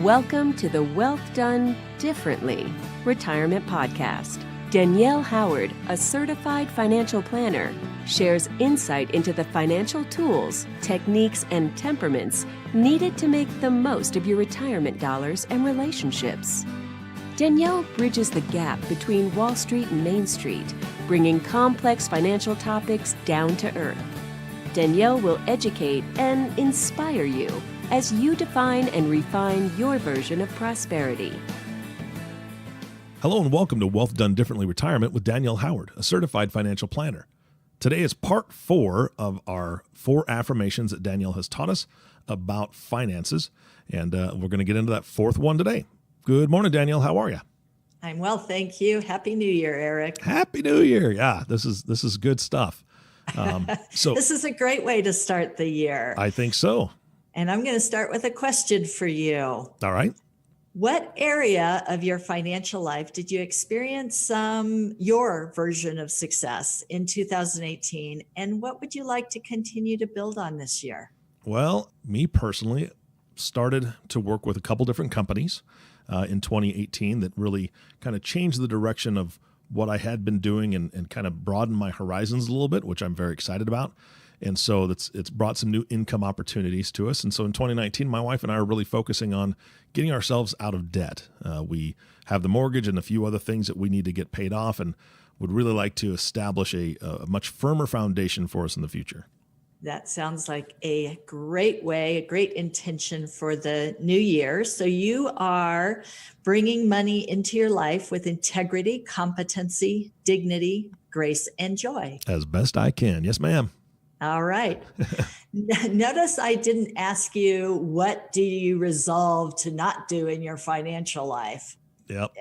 Welcome to the Wealth Done Differently Retirement Podcast. Danielle Howard, a certified financial planner, shares insight into the financial tools, techniques, and temperaments needed to make the most of your retirement dollars and relationships. Danielle bridges the gap between Wall Street and Main Street, bringing complex financial topics down to earth. Danielle will educate and inspire you as you define and refine your version of prosperity. Hello and welcome to Wealth Done Differently Retirement with Danielle Howard, a certified financial planner. Today is part 4 of our 4 affirmations that Danielle has taught us about finances, and we're going to get into that 4th one today. Good morning, Danielle. How are you? I'm well, thank you. Happy New Year, Eric. Happy New Year. Yeah, this is good stuff. So this is a great way to start the year. I think so. And I'm going to start with a question for you. All right. What area of your financial life did you experience your version of success in 2018? And what would you like to continue to build on this year? Well, me personally started to work with a couple different companies in 2018 that really kind of changed the direction of what I had been doing and kind of broadened my horizons a little bit, which I'm very excited about. And so it's brought some new income opportunities to us. And so in 2019, my wife and I are really focusing on getting ourselves out of debt. We have the mortgage and a few other things that we need to get paid off, and would really like to establish a much firmer foundation for us in the future. That sounds like a great way, a great intention for the new year. So you are bringing money into your life with integrity, competency, dignity, grace, and joy. As best I can. Yes, ma'am. All right. Notice I didn't ask you, what do you resolve to not do in your financial life? Yep.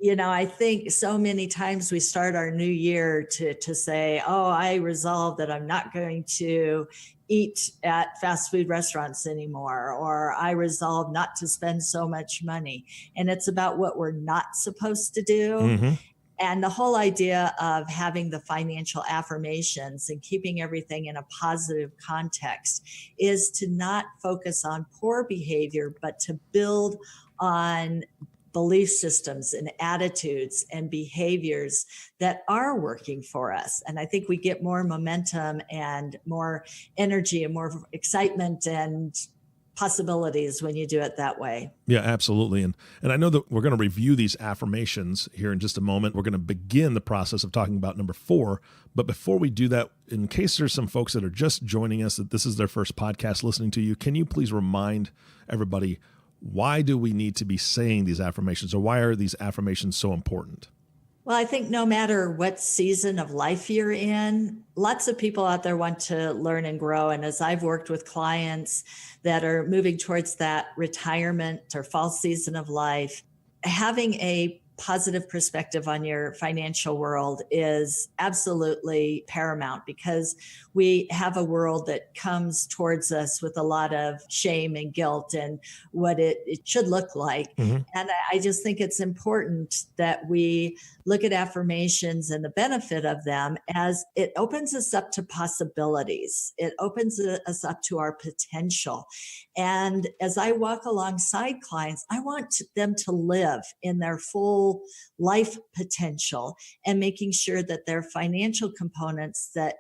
You know, I think so many times we start our new year to say, oh, I resolve that I'm not going to eat at fast food restaurants anymore, or I resolve not to spend so much money. And it's about what we're not supposed to do. Mm-hmm. And the whole idea of having the financial affirmations and keeping everything in a positive context is to not focus on poor behavior, but to build on belief systems and attitudes and behaviors that are working for us. And I think we get more momentum and more energy and more excitement and possibilities when you do it that way. Yeah, absolutely. And I know that we're going to review these affirmations here in just a moment. We're going to begin the process of talking about number 4. But before we do that, in case there's some folks that are just joining us, that this is their first podcast listening to you, can you please remind everybody, why do we need to be saying these affirmations, or why are these affirmations so important? Well, I think no matter what season of life you're in, lots of people out there want to learn and grow. And as I've worked with clients that are moving towards that retirement or fall season of life, having a positive perspective on your financial world is absolutely paramount, because we have a world that comes towards us with a lot of shame and guilt and what it should look like. Mm-hmm. And I just think it's important that we look at affirmations and the benefit of them, as it opens us up to possibilities. It opens us up to our potential. And as I walk alongside clients, I want them to live in their full life potential, and making sure that their financial components that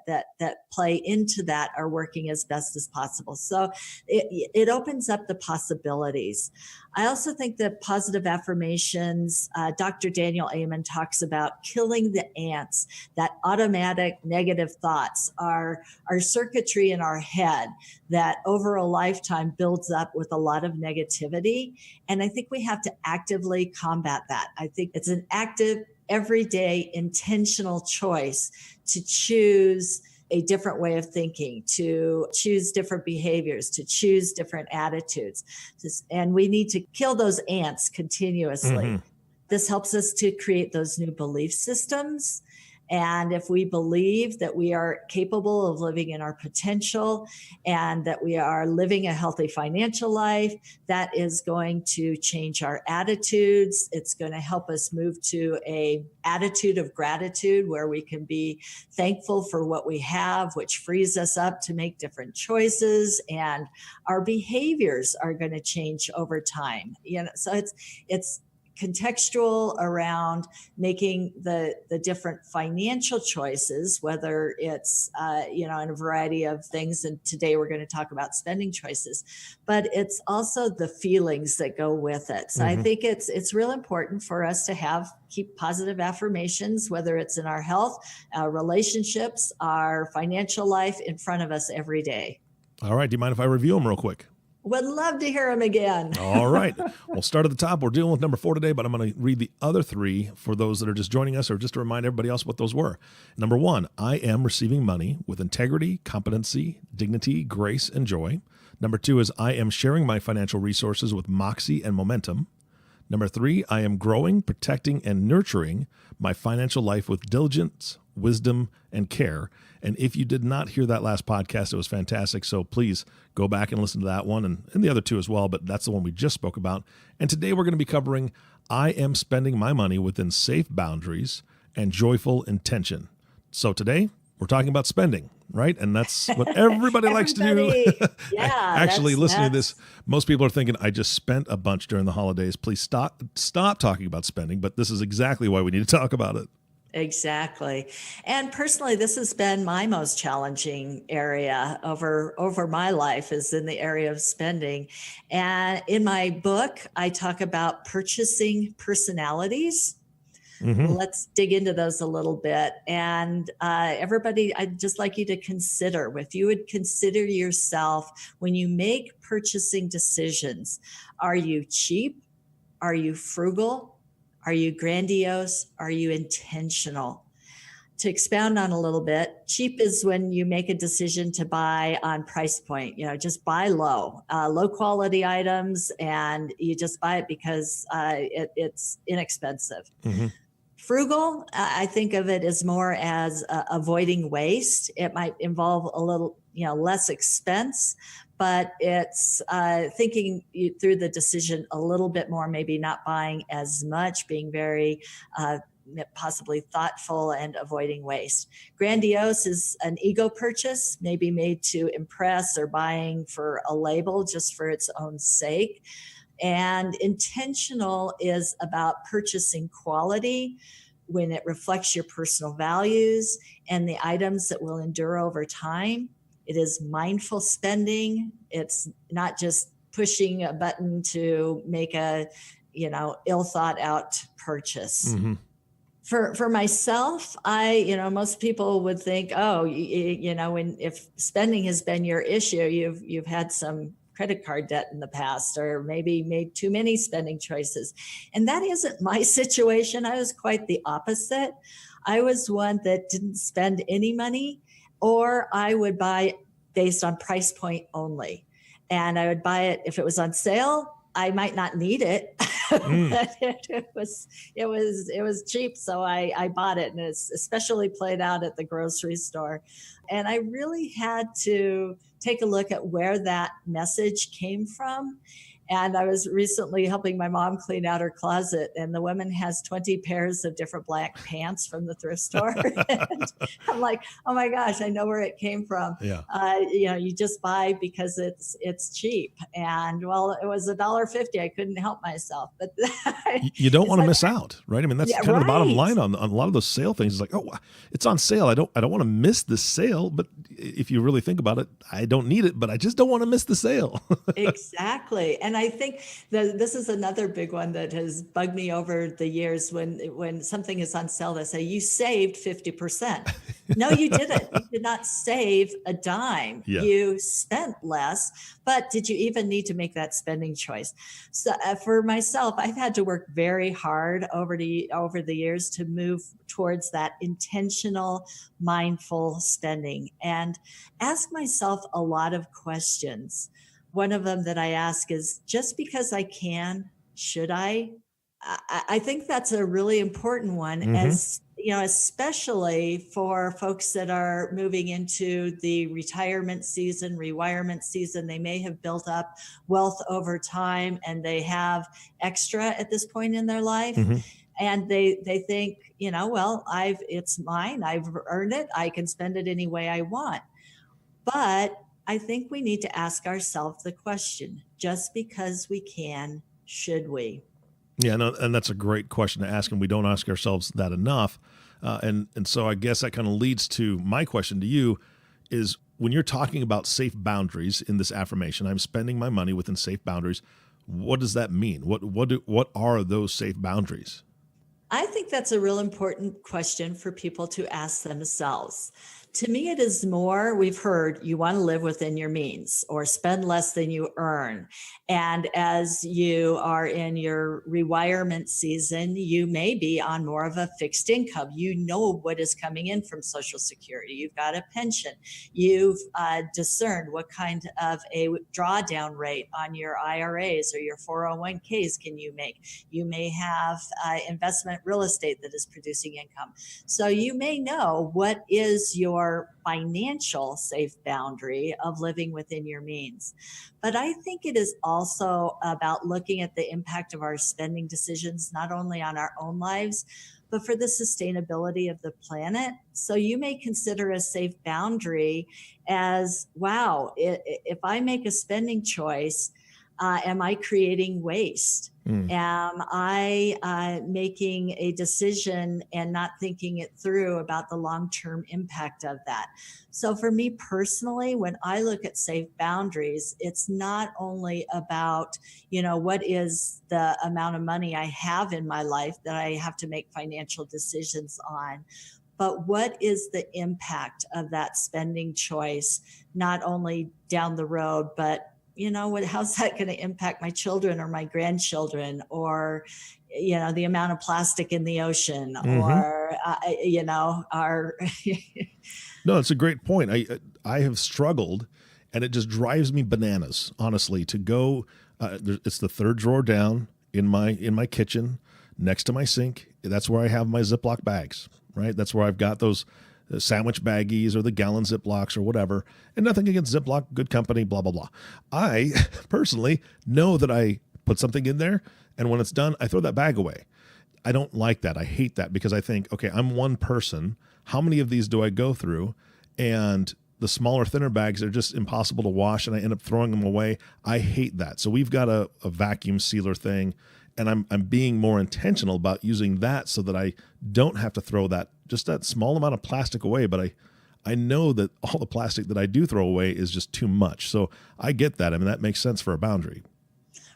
play into that are working as best as possible. So it opens up the possibilities. I also think that positive affirmations, Dr. Daniel Amen talks about killing the ants, that automatic negative thoughts are circuitry in our head that over a lifetime builds up with a lot of negativity. And I think we have to actively combat that. I think it's an active, everyday, intentional choice to choose a different way of thinking, to choose different behaviors, to choose different attitudes. And we need to kill those ants continuously. Mm-hmm. This helps us to create those new belief systems And if we believe that we are capable of living in our potential and that we are living a healthy financial life, that is going to change our attitudes. It's going to help us move to a attitude of gratitude where we can be thankful for what we have, which frees us up to make different choices, and our behaviors are going to change over time. So it's contextual around making the different financial choices, whether it's in a variety of things. And today we're going to talk about spending choices, but it's also the feelings that go with it. So I think it's real important for us to keep positive affirmations, whether it's in our health, our relationships, our financial life, in front of us every day. All right. Do you mind if I review them real quick? Would love to hear them again. All right. We'll start at the top. We're dealing with number 4 today, but I'm going to read the other 3 for those that are just joining us, or just to remind everybody else what those were. Number 1, I am receiving money with integrity, competency, dignity, grace, and joy. Number 2 is I am sharing my financial resources with moxie and momentum. Number 3, I am growing, protecting, and nurturing my financial life with diligence, wisdom, and care. And if you did not hear that last podcast, it was fantastic. So please go back and listen to that one and the other 2 as well. But that's the one we just spoke about. And today we're going to be covering I am spending my money within safe boundaries and joyful intention. So today we're talking about spending, right? And that's what everybody likes to do. Yeah. Actually, listening to this, most people are thinking, I just spent a bunch during the holidays. Please stop talking about spending. But this is exactly why we need to talk about it. Exactly. And personally, this has been my most challenging area over my life, is in the area of spending. And in my book, I talk about purchasing personalities. Let's dig into those a little bit. And everybody, I'd just like you to consider, if you would consider yourself when you make purchasing decisions, are you cheap? Are you frugal? Are you grandiose? Are you intentional? To expound on a little bit, cheap is when you make a decision to buy on price point, just buy low quality items, and you just buy it because it's inexpensive. Frugal, I think of it as more as avoiding waste. It might involve a little, less expense, but it's thinking through the decision a little bit more, maybe not buying as much, being very possibly thoughtful and avoiding waste. Grandiose is an ego purchase, maybe made to impress or buying for a label just for its own sake. And intentional is about purchasing quality when it reflects your personal values and the items that will endure over time. It is mindful spending. It's not just pushing a button to make a, ill thought out purchase. For myself, most people would think, if spending has been your issue, you've had some credit card debt in the past, or maybe made too many spending choices. And that isn't my situation. I was quite the opposite. I was one that didn't spend any money, or I would buy based on price point only. And I would buy it if it was on sale. I might not need it, but it was cheap, so I bought it, and it's especially played out at the grocery store. And I really had to take a look at where that message came from. And I was recently helping my mom clean out her closet, and the woman has 20 pairs of different black pants from the thrift store. And I'm like, oh my gosh, I know where it came from. Yeah. You just buy because it's cheap. And well, it was $1.50. I couldn't help myself. But you don't want to miss out, right? I mean, that's kind of the bottom line on a lot of those sale things. It's like, oh, it's on sale. I don't want to miss this sale. But if you really think about it, I don't need it, but I just don't want to miss the sale. Exactly. And I think this is another big one that has bugged me over the years. When something is on sale, they say, you saved 50%. No, you didn't. You did not save a dime. Yeah. You spent less, but did you even need to make that spending choice? So for myself, I've had to work very hard over the years to move towards that intentional, mindful spending, and ask myself a lot of questions. One of them that I ask is, just because I can, should I? I think that's a really important one, as especially for folks that are moving into the retirement season, rewirement season, they may have built up wealth over time and they have extra at this point in their life. Mm-hmm. And they think, well, it's mine. I've earned it. I can spend it any way I want. But I think we need to ask ourselves the question, just because we can, should we? Yeah, no, and that's a great question to ask, and we don't ask ourselves that enough. And so I guess that kind of leads to my question to you is, when you're talking about safe boundaries in this affirmation, I'm spending my money within safe boundaries. What does that mean? What are those safe boundaries? I think that's a real important question for people to ask themselves. To me, it is more, we've heard you want to live within your means or spend less than you earn. And as you are in your rewirement season, you may be on more of a fixed income. You know what is coming in from Social Security. You've got a pension. You've discerned what kind of a drawdown rate on your IRAs or your 401ks can you make. You may have investment real estate that is producing income. So you may know what is your financial safe boundary of living within your means. But I think it is also about looking at the impact of our spending decisions, not only on our own lives, but for the sustainability of the planet. So you may consider a safe boundary as, wow, if I make a spending choice, am I creating waste? Am I making a decision and not thinking it through about the long-term impact of that? So for me personally, when I look at safe boundaries, it's not only about, what is the amount of money I have in my life that I have to make financial decisions on, but what is the impact of that spending choice, not only down the road, but how's that going to impact my children or my grandchildren, or, the amount of plastic in the ocean, or, our. No, it's a great point. I have struggled, and it just drives me bananas, honestly, to go. It's the third drawer down in my kitchen, next to my sink. That's where I have my Ziploc bags, right? That's where I've got those sandwich baggies or the gallon Ziplocs or whatever. And nothing against Ziploc, good company, blah, blah, blah. I personally know that I put something in there, and when it's done, I throw that bag away. I don't like that. I hate that, because I think, okay, I'm one person. How many of these do I go through? And the smaller, thinner bags are just impossible to wash, and I end up throwing them away. I hate that. So we've got a vacuum sealer thing, and I'm being more intentional about using that so that I don't have to throw that small amount of plastic away. But I know that all the plastic that I do throw away is just too much. So I get that. I mean, that makes sense for a boundary.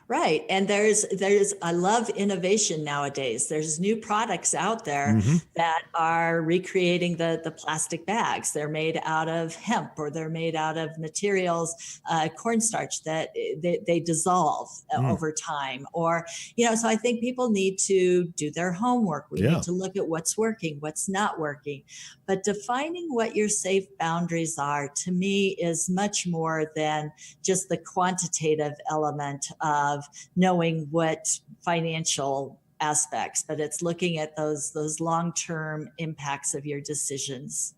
Right. And I love innovation nowadays. There's new products out there that are recreating the plastic bags. They're made out of hemp, or they're made out of materials, cornstarch that they dissolve over time. Or, so I think people need to do their homework. We need to look at what's working, what's not working. But defining what your safe boundaries are, to me, is much more than just the quantitative element of knowing what financial aspects, but it's looking at those long-term impacts of your decisions.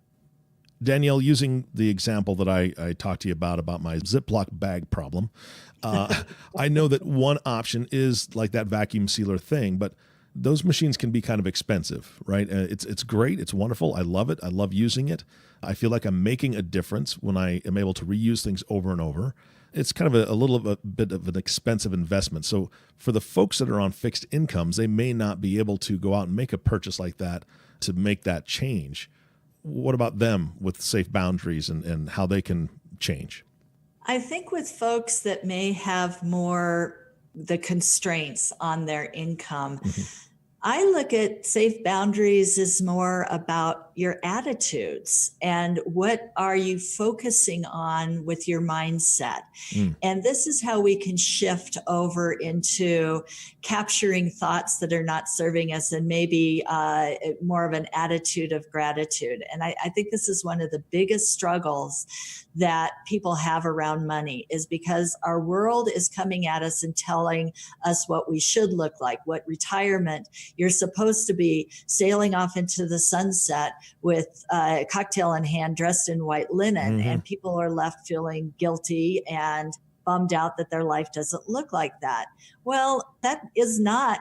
Danielle, using the example that I talked to you about my Ziploc bag problem, I know that one option is like that vacuum sealer thing, but those machines can be kind of expensive, right? It's great. It's wonderful. I love it. I love using it. I feel like I'm making a difference when I am able to reuse things over and over. It's kind of a bit of an expensive investment. So for the folks that are on fixed incomes, they may not be able to go out and make a purchase like that to make that change. What about them with safe boundaries and how they can change? I think with folks that may have more the constraints on their income, I look at safe boundaries as more about your attitudes and what are you focusing on with your mindset. And this is how we can shift over into capturing thoughts that are not serving us and maybe more of an attitude of gratitude. And I think this is one of the biggest struggles that people have around money, is because our world is coming at us and telling us what we should look like, what retirement You're supposed to be sailing off into the sunset with a cocktail in hand, dressed in white linen, and people are left feeling guilty and bummed out that their life doesn't look like that. Well, that is not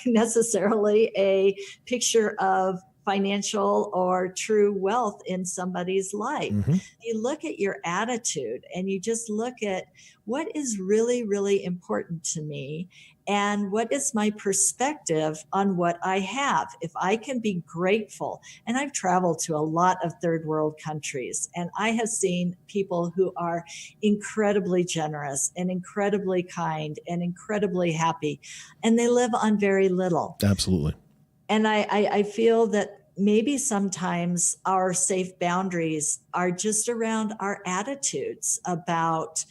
necessarily a picture of financial or true wealth in somebody's life. You look at your attitude and you just look at what is really, really important to me and what is my perspective on what I have. If I can be grateful, and I've traveled to a lot of third world countries, and I have seen people who are incredibly generous and incredibly kind and incredibly happy, and they live on very little. Absolutely. And I feel that maybe sometimes our safe boundaries are just around our attitudes about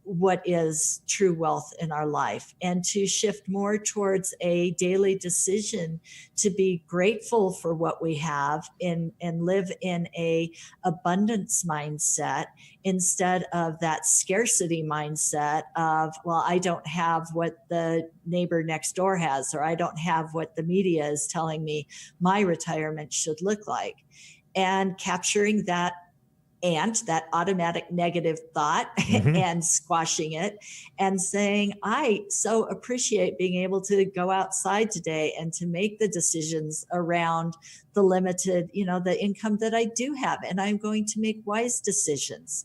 what is true wealth in our life, and to shift more towards a daily decision to be grateful for what we have and live in a abundance mindset instead of that scarcity mindset of, well, I don't have what the neighbor next door has, or I don't have what the media is telling me my retirement should look like. And capturing that automatic negative thought and squashing it and saying, I so appreciate being able to go outside today and to make the decisions around the limited, the income that I do have, and I'm going to make wise decisions.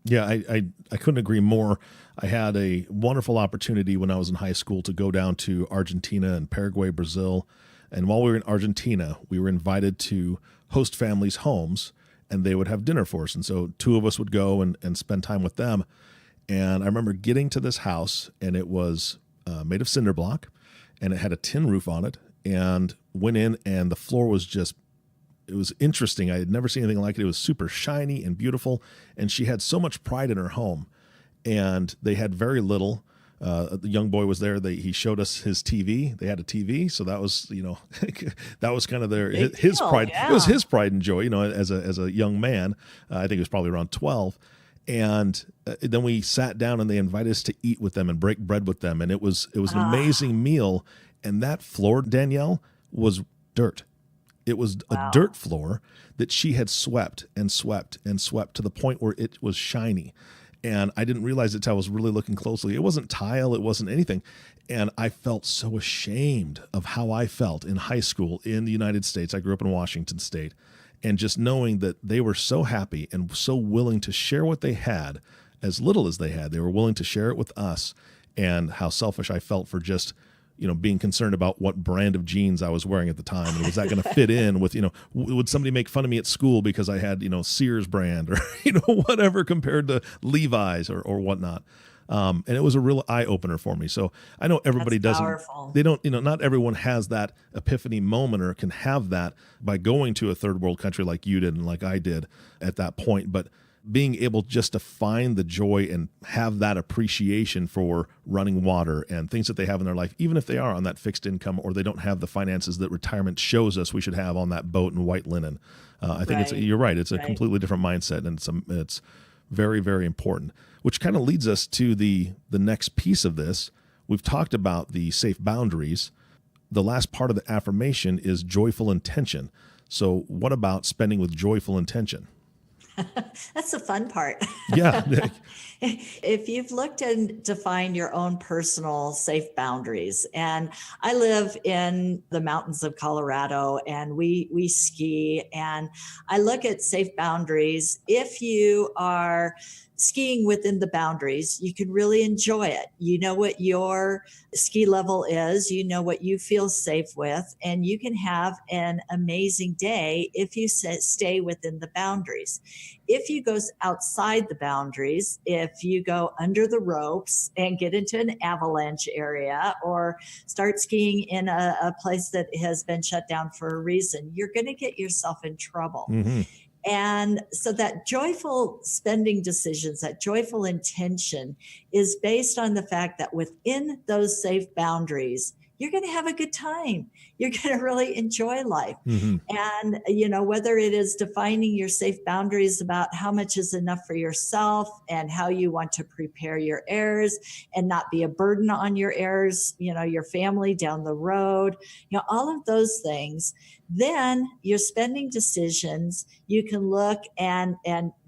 Yeah, I couldn't agree more. I had a wonderful opportunity when I was in high school to go down to Argentina and Paraguay, Brazil. And while we were in Argentina, we were invited to host families' homes, and they would have dinner for us. And so two of us would go and spend time with them. And I remember getting to this house, and it was made of cinder block, and it had a tin roof on it, and went in, and the floor was just, it was interesting. I had never seen anything like it. It was super shiny and beautiful. And she had so much pride in her home, and they had very little. The young boy was there. He showed us his TV. They had a TV, so that was, that was kind of his pride. Yeah. It was his pride and joy, as a young man. I think it was probably around 12. And then we sat down, and they invited us to eat with them and break bread with them, and it was an amazing meal. And that floor, Danielle, was dirt. It was a dirt floor that she had swept and swept and swept to the point where it was shiny. And I didn't realize it until I was really looking closely. It wasn't tile. It wasn't anything. And I felt so ashamed of how I felt in high school in the United States. I grew up in Washington State. And just knowing that they were so happy and so willing to share what they had, as little as they had, they were willing to share it with us, and how selfish I felt for just, being concerned about what brand of jeans I was wearing at the time. And was that going to fit in with, would somebody make fun of me at school because I had, Sears brand or, whatever compared to Levi's or whatnot. And it was a real eye opener for me. So I know everybody they don't, not everyone has that epiphany moment or can have that by going to a third world country like you did and like I did at that point. But being able just to find the joy and have that appreciation for running water and things that they have in their life, even if they are on that fixed income or they don't have the finances that retirement shows us we should have on that boat in white linen. I think you're right. It's a completely different mindset, and it's very, very important, which kind of leads us to the next piece of this. We've talked about the safe boundaries. The last part of the affirmation is joyful intention. So what about spending with joyful intention? That's the fun part. Yeah. If you've looked and defined your own personal safe boundaries, and I live in the mountains of Colorado, and we ski, and I look at safe boundaries. If you are skiing within the boundaries, you can really enjoy it. You know what your ski level is, you know what you feel safe with, and you can have an amazing day if you stay within the boundaries. If you go outside the boundaries, if you go under the ropes and get into an avalanche area or start skiing in a place that has been shut down for a reason, you're going to get yourself in trouble. Mm-hmm. And so that joyful spending decisions, that joyful intention is based on the fact that within those safe boundaries, you're going to have a good time. You're going to really enjoy life. Mm-hmm. And, whether it is defining your safe boundaries about how much is enough for yourself and how you want to prepare your heirs and not be a burden on your heirs, your family down the road, all of those things, then your spending decisions, you can look and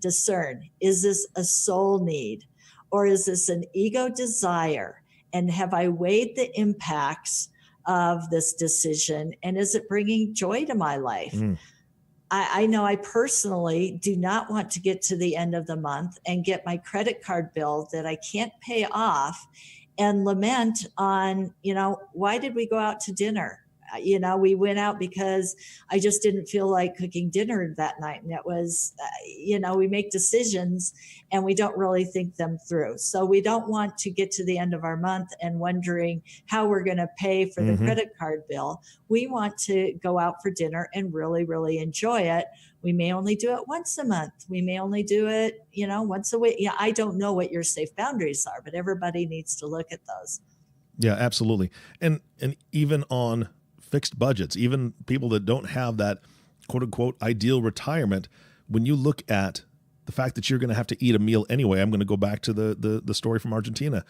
discern, is this a soul need or is this an ego desire? And have I weighed the impacts of this decision? And is it bringing joy to my life? Mm. I know I personally do not want to get to the end of the month and get my credit card bill that I can't pay off and lament on, why did we go out to dinner? We went out because I just didn't feel like cooking dinner that night. And it was, we make decisions and we don't really think them through. So we don't want to get to the end of our month and wondering how we're going to pay for the credit card bill. We want to go out for dinner and really, really enjoy it. We may only do it once a month. We may only do it, once a week. Yeah, I don't know what your safe boundaries are, but everybody needs to look at those. Yeah, absolutely. And even on fixed budgets, even people that don't have that quote unquote ideal retirement, when you look at the fact that you're going to have to eat a meal anyway, I'm going to go back to the story from Argentina.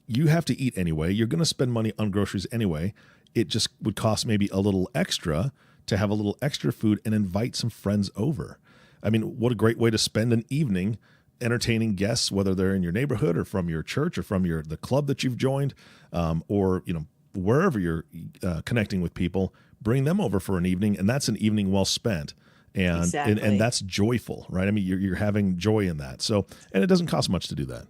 You have to eat anyway. You're going to spend money on groceries anyway. It just would cost maybe a little extra to have a little extra food and invite some friends over. I mean, what a great way to spend an evening entertaining guests, whether they're in your neighborhood or from your church or from the club that you've joined, or wherever you're connecting with people, bring them over for an evening, and that's an evening well spent. And, exactly. and that's joyful, right? I mean, you're having joy in that. So, and it doesn't cost much to do that.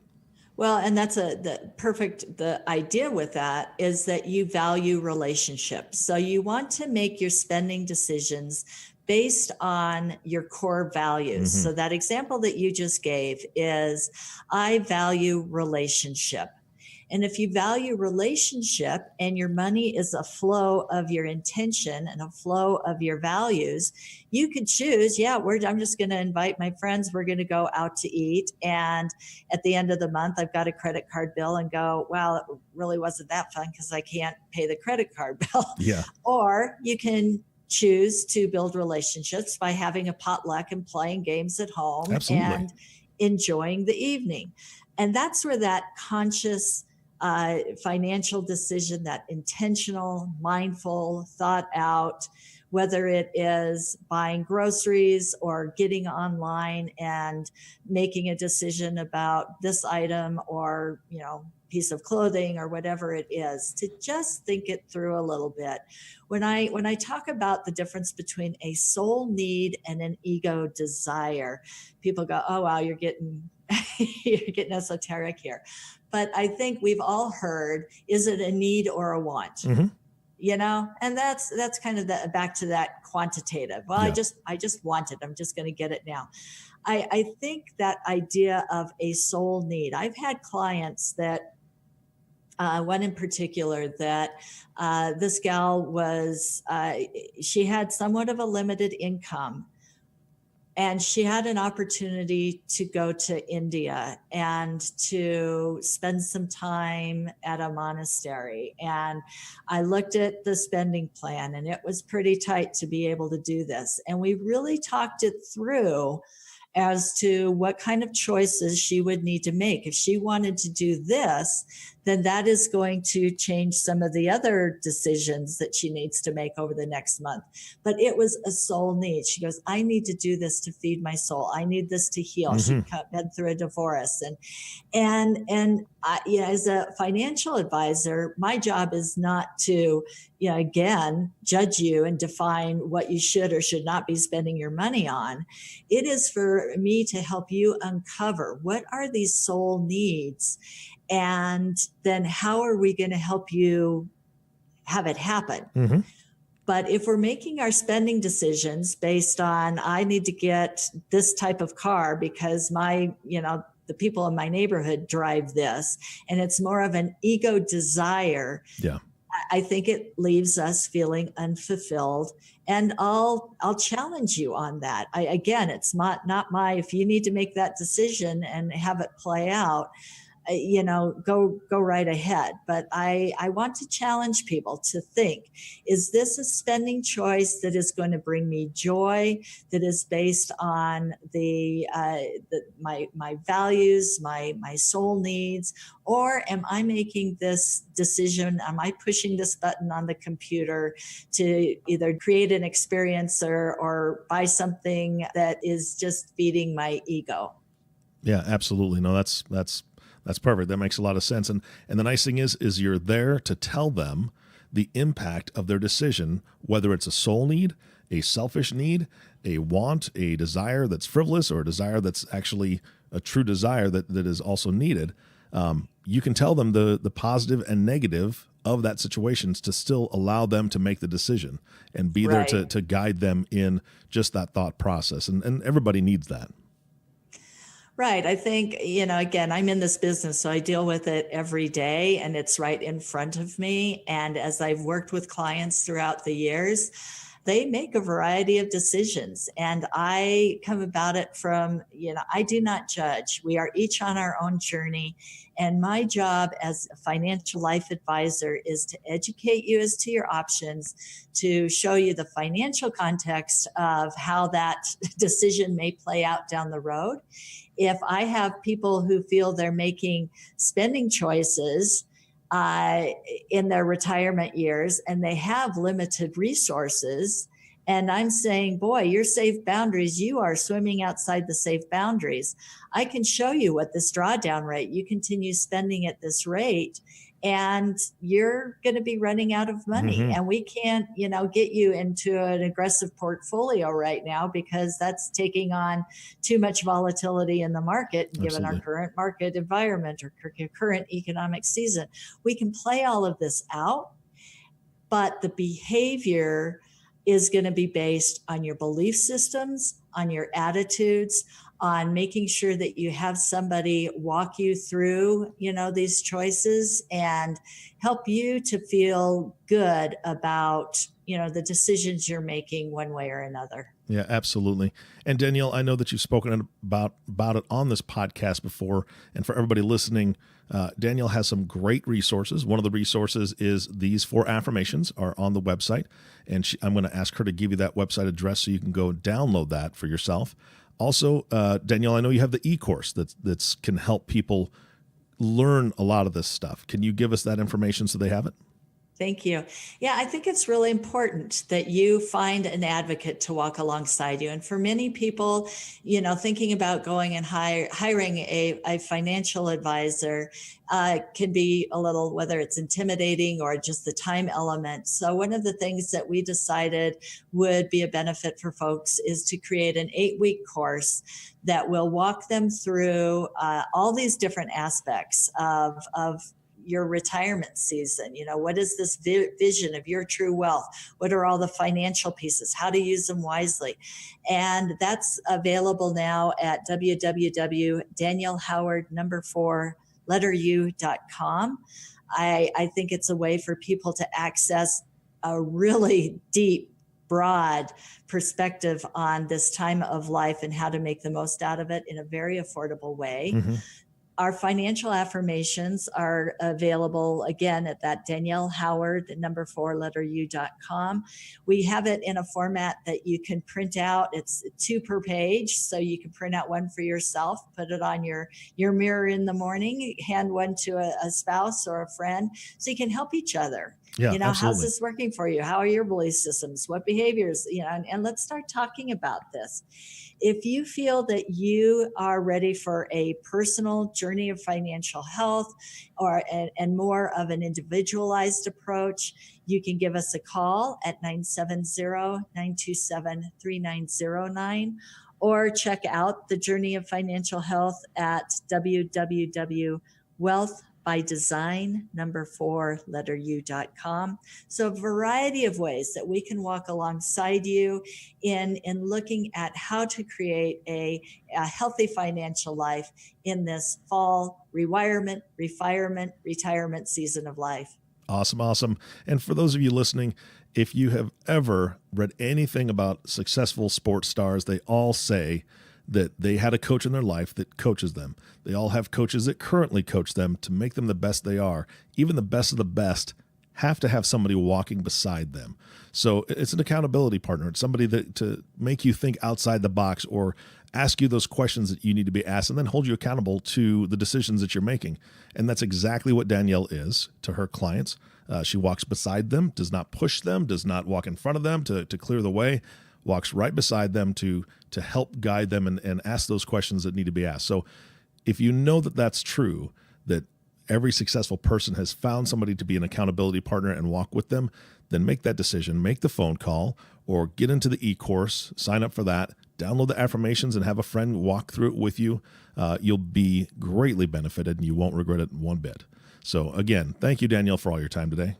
Well, and that's the idea with that is that you value relationships. So you want to make your spending decisions based on your core values. Mm-hmm. So that example that you just gave is, I value relationship. And if you value relationship and your money is a flow of your intention and a flow of your values, you could choose, I'm just going to invite my friends. We're going to go out to eat. And at the end of the month, I've got a credit card bill and go, well, it really wasn't that fun because I can't pay the credit card bill. Yeah. Or you can choose to build relationships by having a potluck and playing games at home. Absolutely. And enjoying the evening. And that's where that conscious financial decision, that intentional, mindful, thought out, whether it is buying groceries or getting online and making a decision about this item or, piece of clothing or whatever it is, to just think it through a little bit. When I talk about the difference between a soul need and an ego desire, people go, oh, wow, you're getting esoteric here. But I think we've all heard, is it a need or a want? Mm-hmm. And that's kind of back to that quantitative. Well, yeah. I just want it. I'm just going to get it now. I think that idea of a soul need, I've had clients that, one in particular that this gal was, she had somewhat of a limited income. And she had an opportunity to go to India and to spend some time at a monastery. And I looked at the spending plan and it was pretty tight to be able to do this. And we really talked it through as to what kind of choices she would need to make. If she wanted to do this, then that is going to change some of the other decisions that she needs to make over the next month. But it was a soul need. She goes, I need to do this to feed my soul. I need this to heal. Mm-hmm. She'd been through a divorce. And I, as a financial advisor, my job is not to, again, judge you and define what you should or should not be spending your money on. It is for me to help you uncover what are these soul needs, and then how are we going to help you have it happen? Mm-hmm. But if we're making our spending decisions based on, I need to get this type of car because the people in my neighborhood drive this, and it's more of an ego desire. Yeah. I think it leaves us feeling unfulfilled, and I'll challenge you on that. Again, it's not my, if you need to make that decision and have it play out, go right ahead. But I want to challenge people to think, is this a spending choice that is going to bring me joy, that is based on my values, my soul needs, or am I making this decision? Am I pushing this button on the computer to either create an experience or buy something that is just feeding my ego? Yeah, absolutely. No, that's perfect. That makes a lot of sense. And the nice thing is you're there to tell them the impact of their decision, whether it's a soul need, a selfish need, a want, a desire that's frivolous, or a desire that's actually a true desire that is also needed. You can tell them the positive and negative of that situation to still allow them to make the decision and be there to guide them in just that thought process. And everybody needs that. Right. I think, again, I'm in this business, so I deal with it every day and it's right in front of me. And as I've worked with clients throughout the years, they make a variety of decisions. And I come about it from, I do not judge. We are each on our own journey. And my job as a financial life advisor is to educate you as to your options, to show you the financial context of how that decision may play out down the road. If I have people who feel they're making spending choices in their retirement years and they have limited resources, and I'm saying, boy, your safe boundaries, you are swimming outside the safe boundaries. I can show you what this drawdown rate, you continue spending at this rate, and you're going to be running out of money. Mm-hmm. And we can't, get you into an aggressive portfolio right now because that's taking on too much volatility in the market, given our current market environment or current economic season. We can play all of this out, but the behavior is going to be based on your belief systems, on your attitudes, on making sure that you have somebody walk you through, these choices and help you to feel good about, the decisions you're making one way or another. Yeah, absolutely. And Danielle, I know that you've spoken about it on this podcast before. And for everybody listening, Danielle has some great resources. One of the resources is these 4 affirmations are on the website. And I'm going to ask her to give you that website address so you can go download that for yourself. Also, Danielle, I know you have the e-course that can help people learn a lot of this stuff. Can you give us that information so they have it? Thank you. Yeah, I think it's really important that you find an advocate to walk alongside you. And for many people, thinking about going and hiring a financial advisor can be a little, whether it's intimidating or just the time element. So one of the things that we decided would be a benefit for folks is to create an 8-week course that will walk them through all these different aspects of your retirement season. What is this vision of your true wealth? What are all the financial pieces? How to use them wisely? And that's available now at www.daniellehoward4u.com. I think it's a way for people to access a really deep, broad perspective on this time of life and how to make the most out of it in a very affordable way. Mm-hmm. Our financial affirmations are available again at that Danielle Howard, 4u.com. We have it in a format that you can print out. It's 2 per page. So you can print out one for yourself, put it on your mirror in the morning, hand one to a spouse or a friend so you can help each other. Yeah, absolutely. How's this working for you? How are your belief systems? What behaviors? And let's start talking about this. If you feel that you are ready for a personal journey of financial health and more of an individualized approach, you can give us a call at 970-927-3909 or check out the Journey of Financial Health at www.wealthbydesign4u.com. So a variety of ways that we can walk alongside you in looking at how to create a healthy financial life in this fall retirement season of life. Awesome. And for those of you listening, if you have ever read anything about successful sports stars, they all say that they had a coach in their life that coaches them. They all have coaches that currently coach them to make them the best they are. Even the best of the best have to have somebody walking beside them. So it's an accountability partner. It's somebody that to make you think outside the box or ask you those questions that you need to be asked and then hold you accountable to the decisions that you're making. And that's exactly what Danielle is to her clients. She walks beside them, does not push them, does not walk in front of them to clear the way, walks right beside them to help guide them and ask those questions that need to be asked. So if you know that that's true, that every successful person has found somebody to be an accountability partner and walk with them, then make that decision, make the phone call, or get into the e-course, sign up for that, download the affirmations and have a friend walk through it with you. You'll be greatly benefited and you won't regret it one bit. So again, thank you, Danielle, for all your time today.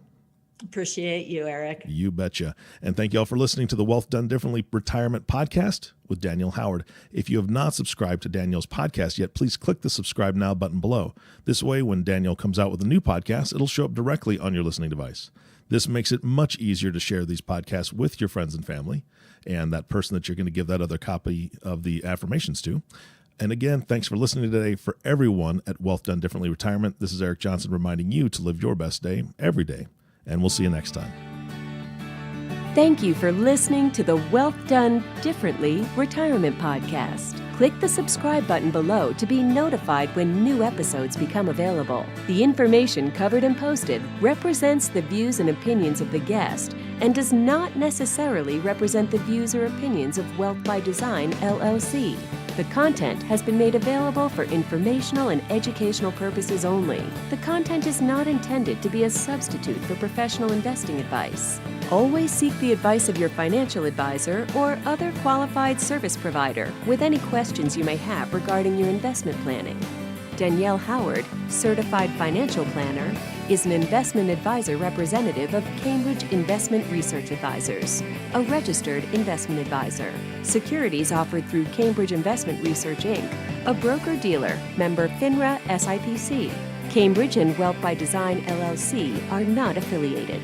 Appreciate you, Eric. You betcha. And thank you all for listening to the Wealth Done Differently Retirement Podcast with Danielle Howard. If you have not subscribed to Danielle's podcast yet, please click the subscribe now button below. This way, when Danielle comes out with a new podcast, it'll show up directly on your listening device. This makes it much easier to share these podcasts with your friends and family and that person that you're going to give that other copy of the affirmations to. And again, thanks for listening today. For everyone at Wealth Done Differently Retirement, this is Eric Johnson reminding you to live your best day every day. And we'll see you next time. Thank you for listening to the Wealth Done Differently Retirement Podcast. Click the subscribe button below to be notified when new episodes become available. The information covered and posted represents the views and opinions of the guest and does not necessarily represent the views or opinions of Wealth by Design, LLC. The content has been made available for informational and educational purposes only. The content is not intended to be a substitute for professional investing advice. Always seek the advice of your financial advisor or other qualified service provider with any questions you may have regarding your investment planning. Danielle Howard, Certified Financial Planner, is an investment advisor representative of Cambridge Investment Research Advisors, a registered investment advisor. Securities offered through Cambridge Investment Research, Inc., a broker-dealer, member FINRA SIPC. Cambridge and Wealth by Design, LLC are not affiliated.